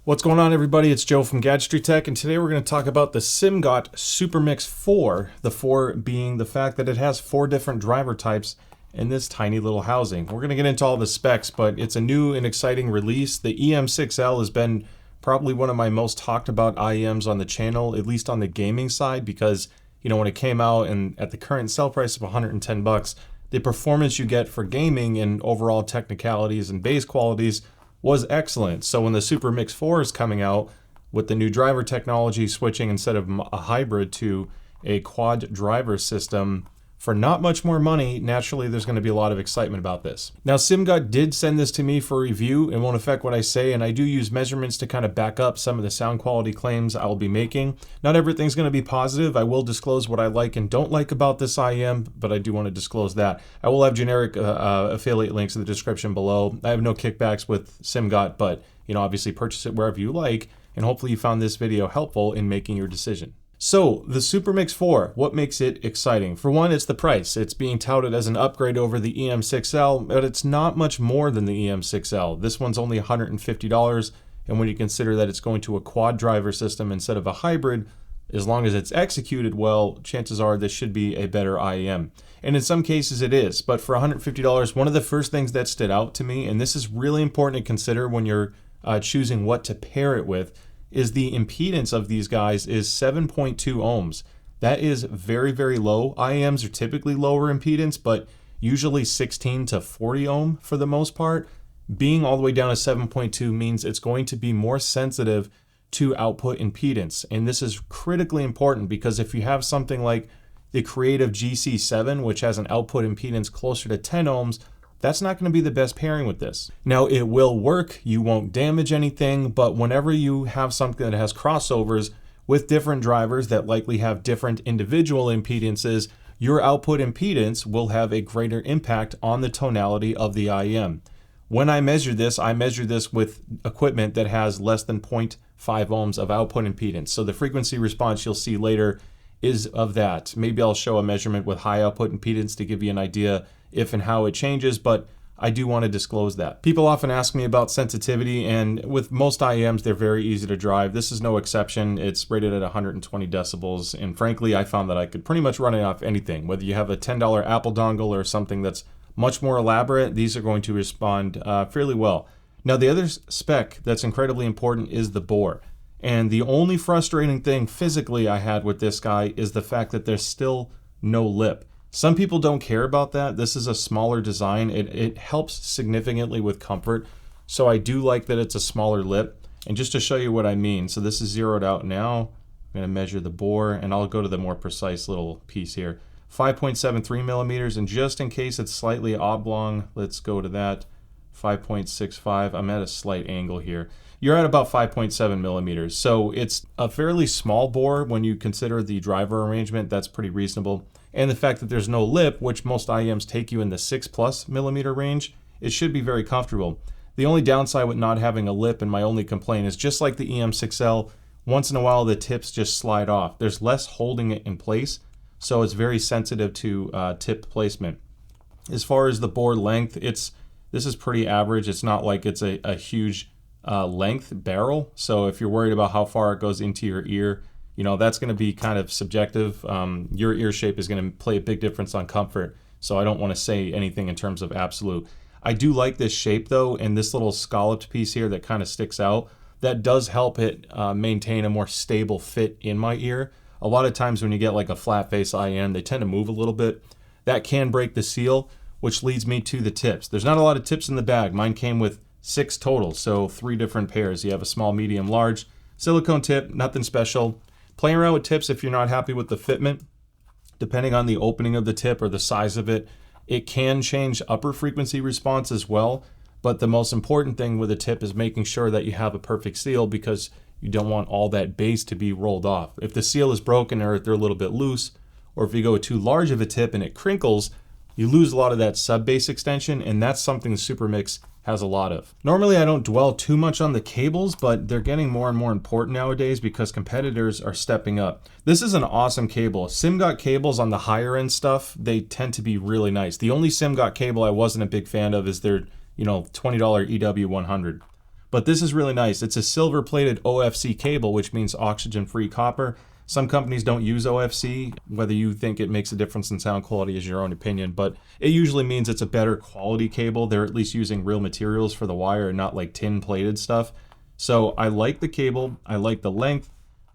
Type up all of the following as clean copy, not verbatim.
What's going on, everybody? It's Joe from Gadgetry Tech, and today we're going to talk about the Simgot SuperMix 4. The 4 being the fact that it has 4 different driver types in this tiny little housing. We're going to get into all the specs, but it's a new and exciting release. The IEM6L has been probably one of my most talked about IEMs on the channel, at least on the gaming side, because when it came out and at the current sell price of 110 bucks, the performance you get for gaming and overall technicalities and base qualities was excellent. So when the SuperMix 4 is coming out with the new driver technology, switching instead of a hybrid to a quad driver system for not much more money, naturally there's going to be a lot of excitement about this. Now, Simgot did send this to me for review. It won't affect what I say, and I do use measurements to kind of back up some of the sound quality claims I will be making. Not everything's going to be positive. I will disclose what I like and don't like about this IEM, but I do want to disclose that. I will have generic affiliate links in the description below. I have no kickbacks with Simgot, but obviously purchase it wherever you like, and hopefully you found this video helpful in making your decision. So, the SuperMix 4, what makes it exciting? For one, it's the price. It's being touted as an upgrade over the IEM6L, but it's not much more than the IEM6L. This one's only $150, and when you consider that it's going to a quad driver system instead of a hybrid, as long as it's executed well, chances are this should be a better IEM. And in some cases it is, but for $150, one of the first things that stood out to me, and this is really important to consider when you're choosing what to pair it with, is the impedance of these guys is 7.2 ohms. That is very, very low. IEMs are typically lower impedance, but usually 16 to 40 ohm for the most part. Being all the way down to 7.2 means it's going to be more sensitive to output impedance. And this is critically important because if you have something like the Creative GC7, which has an output impedance closer to 10 ohms, that's not going to be the best pairing with this. Now, it will work, you won't damage anything, but whenever you have something that has crossovers with different drivers that likely have different individual impedances, your output impedance will have a greater impact on the tonality of the IEM. When I measure this with equipment that has less than 0.5 ohms of output impedance. So the frequency response you'll see later is of that. Maybe I'll show a measurement with high output impedance to give you an idea if and how it changes, but I do want to disclose that. People often ask me about sensitivity, and with most IEMs, they're very easy to drive. This is no exception. It's rated at 120 decibels, and frankly, I found that I could pretty much run it off anything. Whether you have a $10 Apple dongle or something that's much more elaborate, these are going to respond fairly well. Now, the other spec that's incredibly important is the bore. And the only frustrating thing physically I had with this guy is the fact that there's still no lip. Some people don't care about that. This is a smaller design. It helps significantly with comfort. So I do like that it's a smaller lip. And just to show you what I mean, so this is zeroed out now. I'm going to measure the bore, and I'll go to the more precise little piece here. 5.73 millimeters, and just in case it's slightly oblong, let's go to that. 5.65. I'm at a slight angle here. You're at about 5.7 millimeters. So it's a fairly small bore when you consider the driver arrangement. That's pretty reasonable. And the fact that there's no lip, which most IEMs take you in the 6+ millimeter range, it should be very comfortable. The only downside with not having a lip, and my only complaint, is just like the IEM6L, once in a while the tips just slide off. There's less holding it in place, so it's very sensitive to tip placement. As far as the bore length, this is pretty average. It's not like it's a huge length barrel, so if you're worried about how far it goes into your ear, that's going to be kind of subjective. Your ear shape is going to play a big difference on comfort, so I don't want to say anything in terms of absolute. I do like this shape though, and this little scalloped piece here that kind of sticks out. That does help it maintain a more stable fit in my ear. A lot of times when you get like a flat face IEM, they tend to move a little bit. That can break the seal, which leads me to the tips. There's not a lot of tips in the bag. Mine came with 6 total, so 3 different pairs. You have a small, medium, large. Silicone tip, nothing special. Playing around with tips if you're not happy with the fitment. Depending on the opening of the tip or the size of it, it can change upper frequency response as well. But the most important thing with a tip is making sure that you have a perfect seal, because you don't want all that bass to be rolled off. If the seal is broken or if they're a little bit loose, or if you go too large of a tip and it crinkles, you lose a lot of that sub bass extension, and that's something the SuperMix has a lot of. Normally I don't dwell too much on the cables, but they're getting more and more important nowadays because competitors are stepping up. This is an awesome cable. Simgot cables on the higher end stuff, they tend to be really nice. The only Simgot cable I wasn't a big fan of is their $20 EW100. But this is really nice. It's a silver-plated OFC cable, which means oxygen-free copper. Some companies don't use OFC. Whether you think it makes a difference in sound quality is your own opinion, but it usually means it's a better quality cable. They're at least using real materials for the wire and not like tin-plated stuff. So I like the cable. I like the length.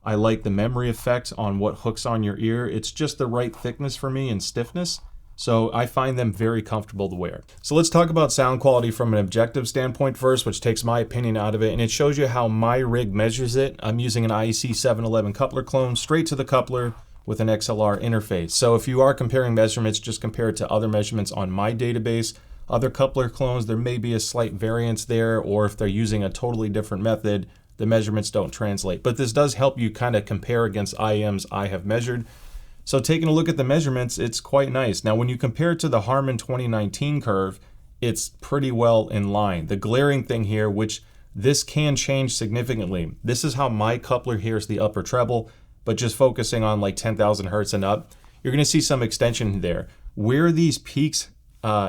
I like the memory effect on what hooks on your ear. It's just the right thickness for me and stiffness. So I find them very comfortable to wear. So let's talk about sound quality from an objective standpoint first, which takes my opinion out of it, and it shows you how my rig measures it. I'm using an IEC 711 coupler clone straight to the coupler with an XLR interface. So if you are comparing measurements, just compare it to other measurements on my database. Other coupler clones, there may be a slight variance there, or if they're using a totally different method, the measurements don't translate. But this does help you kind of compare against IEMs I have measured. So taking a look at the measurements, it's quite nice. Now, when you compare it to the Harman 2019 curve, it's pretty well in line. The glaring thing here, which this can change significantly. This is how my coupler hears the upper treble, but just focusing on like 10,000 hertz and up, you're gonna see some extension there. Where these peaks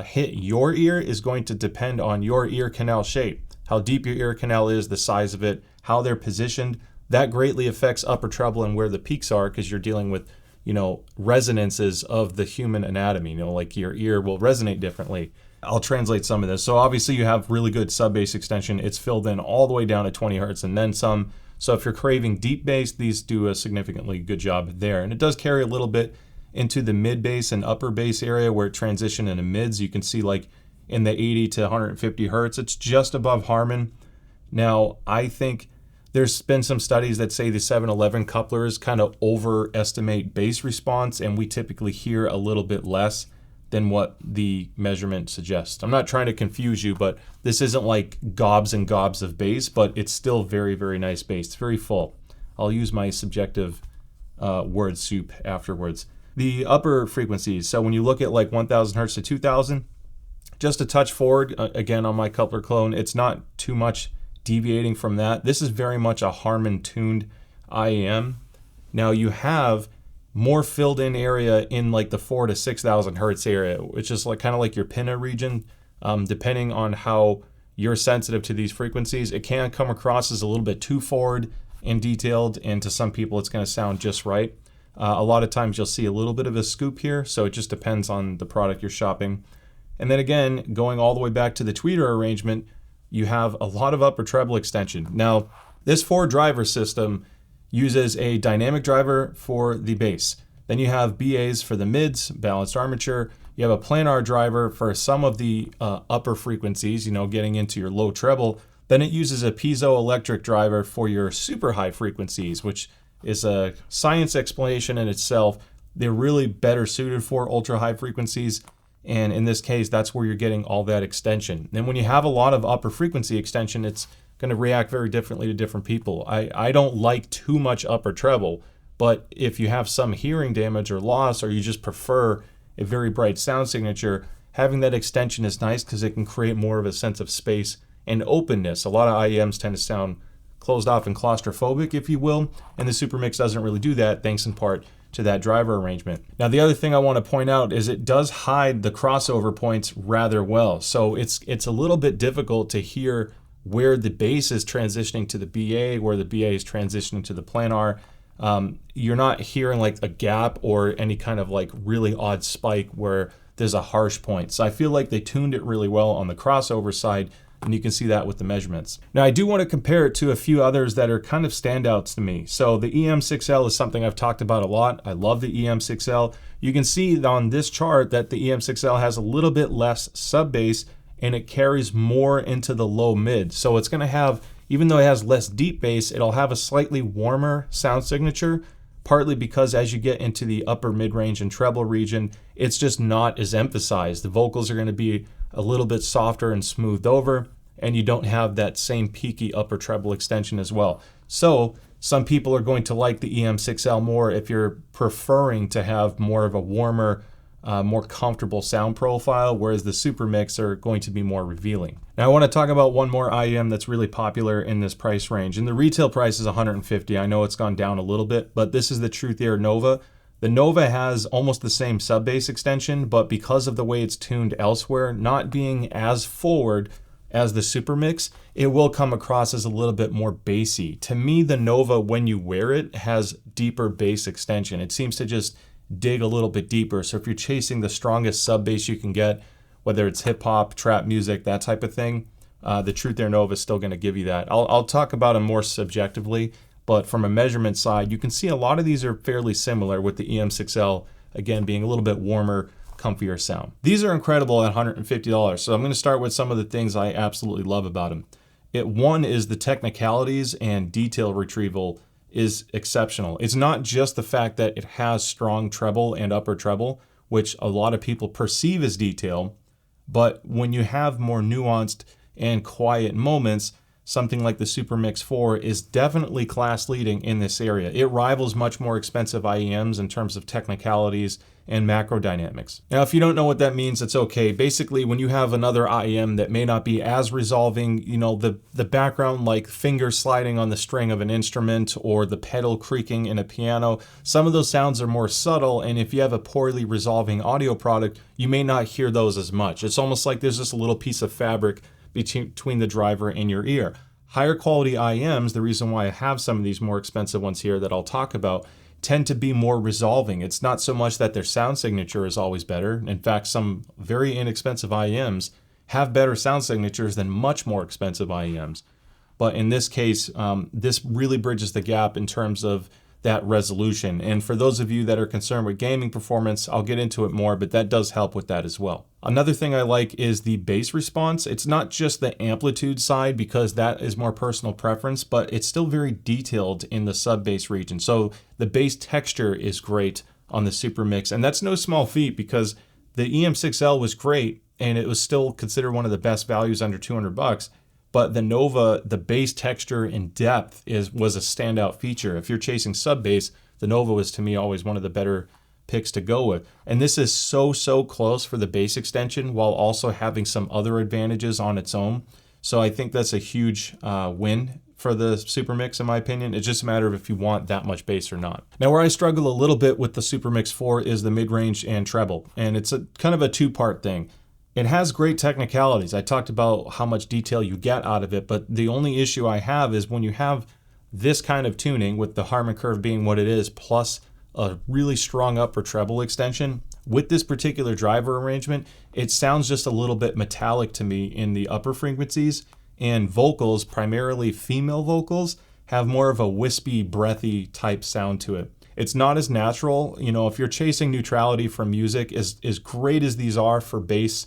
hit your ear is going to depend on your ear canal shape. How deep your ear canal is, the size of it, how they're positioned. That greatly affects upper treble and where the peaks are, because you're dealing with resonances of the human anatomy, like your ear will resonate differently. I'll translate some of this. So obviously you have really good sub bass extension. It's filled in all the way down to 20 hertz and then some. So if you're craving deep bass, these do a significantly good job there. And it does carry a little bit into the mid bass and upper bass area where it transition into mids. You can see like in the 80 to 150 hertz, it's just above Harman. Now, I think there's been some studies that say the 711 couplers kind of overestimate bass response, and we typically hear a little bit less than what the measurement suggests. I'm not trying to confuse you, but this isn't like gobs and gobs of bass, but it's still very, very nice bass. It's very full. I'll use my subjective word soup afterwards. The upper frequencies, so when you look at like 1000 hertz to 2000, just a touch forward, again on my coupler clone, it's not too much deviating from that. This is very much a Harman tuned IEM. Now you have more filled in area in like the 4,000 to 6,000 hertz area, which is like kind of like your pinna region. Depending on how you're sensitive to these frequencies, it can come across as a little bit too forward and detailed, and to some people it's going to sound just right. A lot of times you'll see a little bit of a scoop here, so it just depends on the product you're shopping. And then again, going all the way back to the tweeter arrangement, you have a lot of upper treble extension. Now, this 4-driver system uses a dynamic driver for the bass. Then you have BAs for the mids, balanced armature. You have a planar driver for some of the upper frequencies, getting into your low treble. Then it uses a piezoelectric driver for your super high frequencies, which is a science explanation in itself. They're really better suited for ultra high frequencies. And in this case, that's where you're getting all that extension. And when you have a lot of upper frequency extension, it's going to react very differently to different people. I don't like too much upper treble, but if you have some hearing damage or loss, or you just prefer a very bright sound signature, having that extension is nice because it can create more of a sense of space and openness. A lot of IEMs tend to sound closed off and claustrophobic, if you will, and the SuperMix doesn't really do that, thanks in part to that driver arrangement. Now, the other thing I want to point out is it does hide the crossover points rather well. So it's a little bit difficult to hear where the bass is transitioning to the BA, where the BA is transitioning to the planar. You're not hearing like a gap or any kind of like really odd spike where there's a harsh point. So I feel like they tuned it really well on the crossover side, and you can see that with the measurements. Now, I do want to compare it to a few others that are kind of standouts to me. So the EM6L is something I've talked about a lot. I love the EM6L. You can see on this chart that the EM6L has a little bit less sub bass, and it carries more into the low mid. So it's going to have, even though it has less deep bass, it'll have a slightly warmer sound signature, partly because as you get into the upper mid-range and treble region, it's just not as emphasized. The vocals are going to be a little bit softer and smoothed over, and you don't have that same peaky upper treble extension as well. So some people are going to like the EM6L more if you're preferring to have more of a warmer, more comfortable sound profile, whereas the SuperMix are going to be more revealing. Now I want to talk about one more IEM that's really popular in this price range, and the retail price is $150. I know it's gone down a little bit, but this is the Truth Air Nova. The Nova has almost the same sub bass extension, but because of the way it's tuned elsewhere, not being as forward, as the SuperMix, it will come across as a little bit more bassy. To me, the Nova, when you wear it, has deeper bass extension. It seems to just dig a little bit deeper. So if you're chasing the strongest sub bass you can get, whether it's hip hop, trap music, that type of thing, the Truth Air Nova is still going to give you that. I'll talk about them more subjectively, but from a measurement side, you can see a lot of these are fairly similar, with the EM6L, again, being a little bit warmer, comfier sound. These are incredible at $150. So I'm going to start with some of the things I absolutely love about them. One is the technicalities and detail retrieval is exceptional. It's not just the fact that it has strong treble and upper treble, which a lot of people perceive as detail, but when you have more nuanced and quiet moments, something like the SuperMix 4 is definitely class leading in this area. It rivals much more expensive IEMs in terms of technicalities and macro dynamics. Now, if you don't know what that means, it's okay. Basically, when you have another IEM that may not be as resolving, you know, the background, like fingers sliding on the string of an instrument or the pedal creaking in a piano, some of those sounds are more subtle, and if you have a poorly resolving audio product, you may not hear those as much. It's almost like there's just a little piece of fabric between the driver and your ear. Higher quality IEMs, the reason why I have some of these more expensive ones here that I'll talk about, tend to be more resolving. It's not so much that their sound signature is always better. In fact, some very inexpensive IEMs have better sound signatures than much more expensive IEMs. But in this case, this really bridges the gap in terms of that resolution. And for those of you that are concerned with gaming performance, I'll get into it more, but that does help with that as well. Another thing I like is the bass response. It's not just the amplitude side, because that is more personal preference, but it's still very detailed in the sub bass region. So the bass texture is great on the SuperMix, and that's no small feat, because the EM6L was great and it was still considered one of the best values under $200. But the Nova, the bass texture and depth was a standout feature. If you're chasing sub bass, the Nova was, to me, always one of the better picks to go with. And this is so close for the bass extension while also having some other advantages on its own. So I think that's a huge win for the SuperMix, in my opinion. It's just a matter of if you want that much bass or not. Now, where I struggle a little bit with the SuperMix 4 is the mid-range and treble. And it's kind of a two-part thing. It has great technicalities. I talked about how much detail you get out of it, but the only issue I have is when you have this kind of tuning, with the Harman curve being what it is, plus a really strong upper treble extension, with this particular driver arrangement, it sounds just a little bit metallic to me in the upper frequencies, and vocals, primarily female vocals, have more of a wispy, breathy type sound to it. It's not as natural. You know, if you're chasing neutrality from music, as great as these are for bass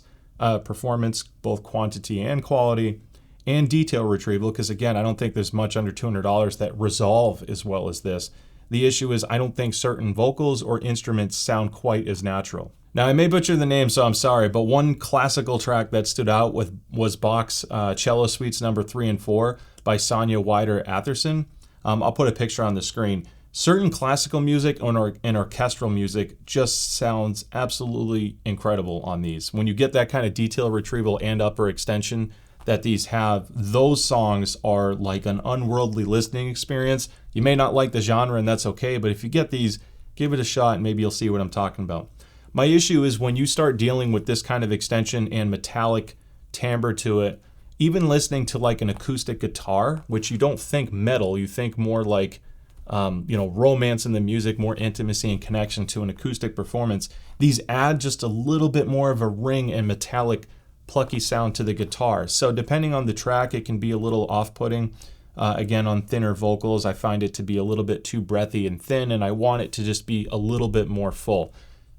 performance, both quantity and quality, and detail retrieval, because again, I don't think there's much under $200 that resolve as well as this. The issue is I don't think certain vocals or instruments sound quite as natural. Now, I may butcher the name, so I'm sorry, but one classical track that stood out was Bach's Cello Suites number 3 and 4 by Sonia Wider Atherson. I'll put a picture on the screen. Certain classical music and orchestral music just sounds absolutely incredible on these. When you get that kind of detail retrieval and upper extension that these have, those songs are like an unworldly listening experience. You may not like the genre, and that's okay, but if you get these, give it a shot and maybe you'll see what I'm talking about. My issue is when you start dealing with this kind of extension and metallic timbre to it, even listening to like an acoustic guitar, which you don't think metal, you think more like romance in the music, more intimacy and connection to an acoustic performance. These add just a little bit more of a ring and metallic, plucky sound to the guitar. So depending on the track, it can be a little off-putting. Again, on thinner vocals, I find it to be a little bit too breathy and thin, and I want it to just be a little bit more full.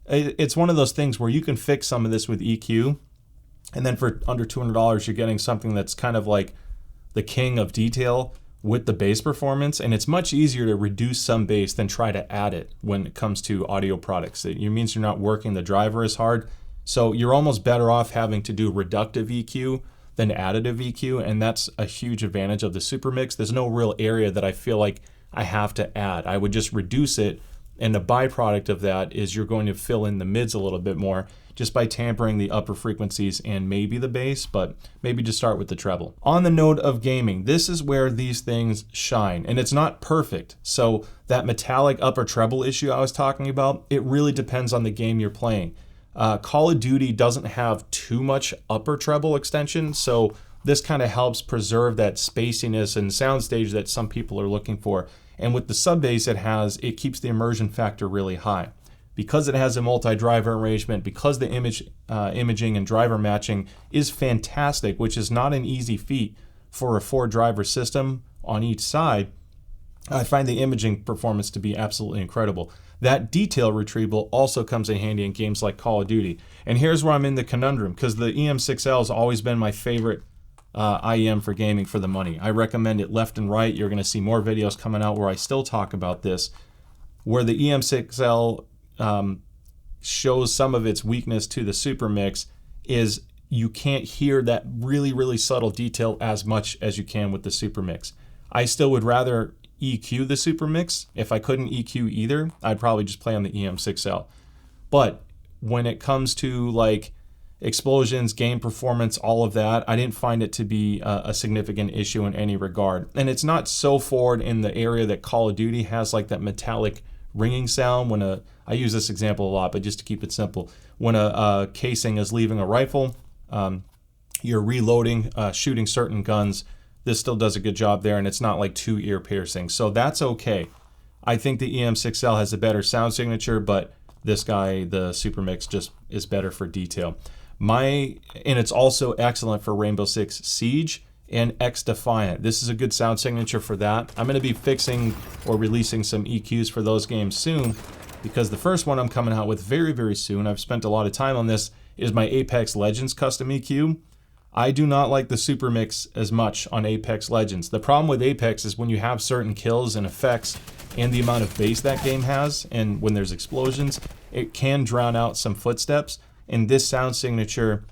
It's one of those things where you can fix some of this with EQ, and then for under $200, you're getting something that's kind of like the king of detail with the bass performance, and it's much easier to reduce some bass than try to add it when it comes to audio products. It means you're not working the driver as hard, so you're almost better off having to do reductive EQ than additive EQ, and that's a huge advantage of the SuperMix. There's no real area that I feel like I have to add. I would just reduce it, and the byproduct of that is you're going to fill in the mids a little bit more just by tampering the upper frequencies and maybe the bass, but maybe just start with the treble. On the note of gaming, this is where these things shine, and it's not perfect. So that metallic upper treble issue I was talking about, it really depends on the game you're playing. Call of Duty doesn't have too much upper treble extension, so this kind of helps preserve that spaciness and soundstage that some people are looking for. And with the sub bass it keeps the immersion factor really high. Because it has a multi-driver arrangement, because the imaging and driver matching is fantastic, which is not an easy feat for a 4-driver system on each side, I find the imaging performance to be absolutely incredible. That detail retrieval also comes in handy in games like Call of Duty. And here's where I'm in the conundrum, because the EM6L has always been my favorite IEM for gaming for the money. I recommend it left and right. You're going to see more videos coming out where I still talk about this. Where the EM6L shows some of its weakness to the SuperMix is you can't hear that really, really subtle detail as much as you can with the SuperMix. I still would rather EQ the SuperMix. If I couldn't EQ either, I'd probably just play on the EM6L. But when it comes to like explosions, game performance, all of that, I didn't find it to be a significant issue in any regard. And it's not so forward in the area that Call of Duty has, like that metallic ringing sound when I use this example a lot, but just to keep it simple, when a casing is leaving a rifle, you're reloading, shooting certain guns, this still does a good job there, and it's not like too ear piercing, so that's okay. I think the EM6L has a better sound signature, but this guy, the SuperMix, just is better for detail. And it's also excellent for Rainbow Six Siege and X Defiant. This is a good sound signature for that. I'm going to be fixing or releasing some EQs for those games soon, because the first one I'm coming out with very, very soon, I've spent a lot of time on this, is my Apex Legends custom EQ. I do not like the SuperMix as much on Apex Legends. The problem with Apex is when you have certain kills and effects and the amount of bass that game has, and when there's explosions, it can drown out some footsteps, and this sound signature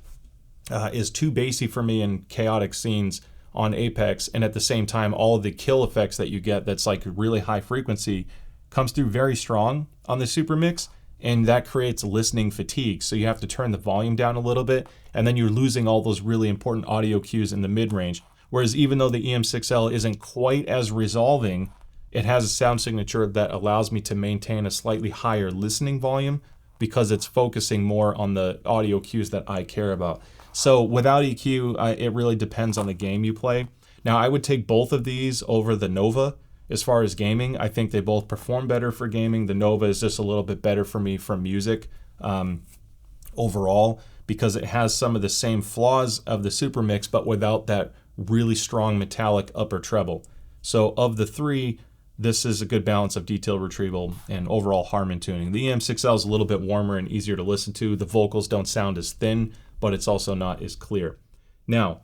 is too bassy for me in chaotic scenes on Apex, and at the same time all of the kill effects that you get that's like really high frequency comes through very strong on the SuperMix, and that creates listening fatigue. So you have to turn the volume down a little bit, and then you're losing all those really important audio cues in the mid-range. Whereas even though the EM6L isn't quite as resolving, it has a sound signature that allows me to maintain a slightly higher listening volume because it's focusing more on the audio cues that I care about. So without EQ, it really depends on the game you play. Now, I would take both of these over the Nova as far as gaming. I think they both perform better for gaming. The Nova is just a little bit better for me for music overall, because it has some of the same flaws of the SuperMix, but without that really strong metallic upper treble. So of the three, this is a good balance of detail retrieval and overall Harman tuning. The EM6L is a little bit warmer and easier to listen to. The vocals don't sound as thin, but it's also not as clear. Now,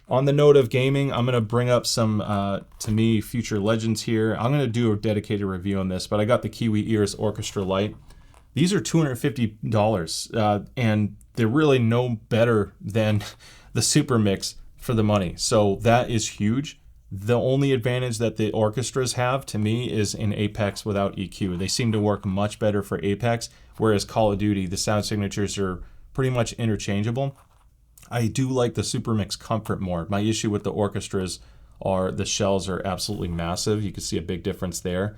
on the note of gaming, I'm going to bring up some, to me, future legends here. I'm going to do a dedicated review on this, but I got the Kiwi Ears Orchestra Lite. These are $250, and they're really no better than the SuperMix for the money. So that is huge. The only advantage that the orchestras have, to me, is in Apex without EQ. They seem to work much better for Apex, whereas Call of Duty, the sound signatures are pretty much interchangeable. I do like the SuperMix Comfort more. My issue with the orchestras are the shells are absolutely massive. You can see a big difference there.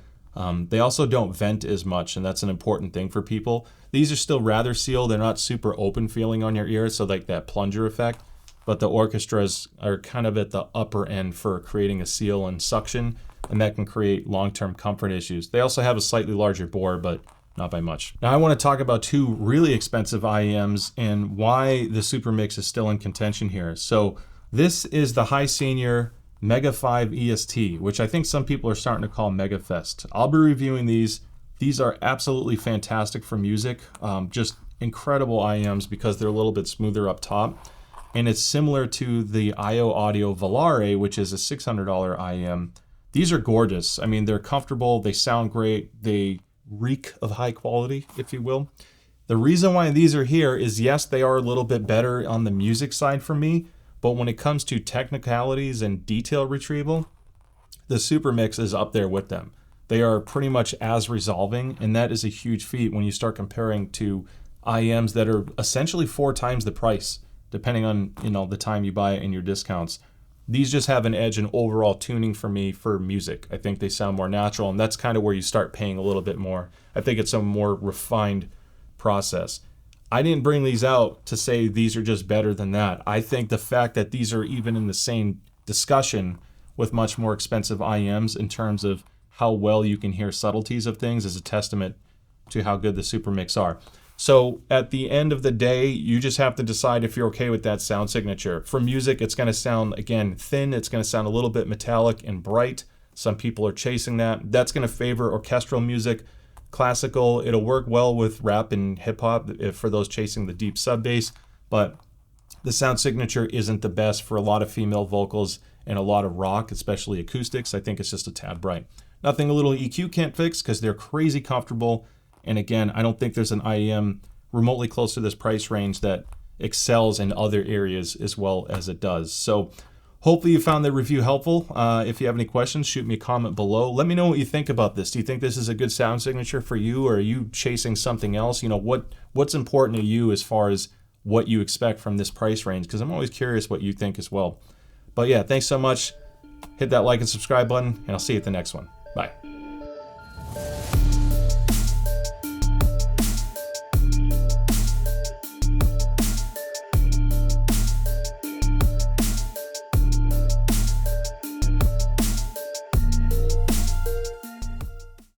They also don't vent as much, and that's an important thing for people. These are still rather sealed. They're not super open feeling on your ear, so like that plunger effect. But the orchestras are kind of at the upper end for creating a seal and suction, and that can create long-term comfort issues. They also have a slightly larger bore, but not by much. Now I want to talk about two really expensive IEMs and why the SuperMix is still in contention here. So this is the High Senior Mega 5 EST, which I think some people are starting to call Mega Fest. I'll be reviewing these. These are absolutely fantastic for music. Just incredible IEMs because they're a little bit smoother up top. And it's similar to the IO Audio Volare, which is a $600 IEM. These are gorgeous. I mean, they're comfortable, they sound great, they reek of high quality, if you will. The reason why these are here is, yes, they are a little bit better on the music side for me, but when it comes to technicalities and detail retrieval, the SuperMix is up there with them. They are pretty much as resolving, and that is a huge feat when you start comparing to IEMs that are essentially 4 times the price, depending on, you know, the time you buy it and your discounts. These just have an edge in overall tuning for me for music. I think they sound more natural, and that's kind of where you start paying a little bit more. I think it's a more refined process. I didn't bring these out to say these are just better than that. I think the fact that these are even in the same discussion with much more expensive IEMs in terms of how well you can hear subtleties of things is a testament to how good the SuperMix are. So at the end of the day, you just have to decide if you're okay with that sound signature. For music, it's going to sound, again, thin. It's going to sound a little bit metallic and bright. Some people are chasing that. That's going to favor orchestral music. Classical, it'll work well with rap and hip hop for those chasing the deep sub bass, but the sound signature isn't the best for a lot of female vocals and a lot of rock, especially acoustics. I think it's just a tad bright. Nothing a little EQ can't fix because they're crazy comfortable. And again, I don't think there's an IEM remotely close to this price range that excels in other areas as well as it does. So hopefully you found the review helpful. If you have any questions, shoot me a comment below. Let me know what you think about this. Do you think this is a good sound signature for you, or are you chasing something else? You know, what's important to you as far as what you expect from this price range? Because I'm always curious what you think as well. But yeah, thanks so much. Hit that like and subscribe button, and I'll see you at the next one. Bye.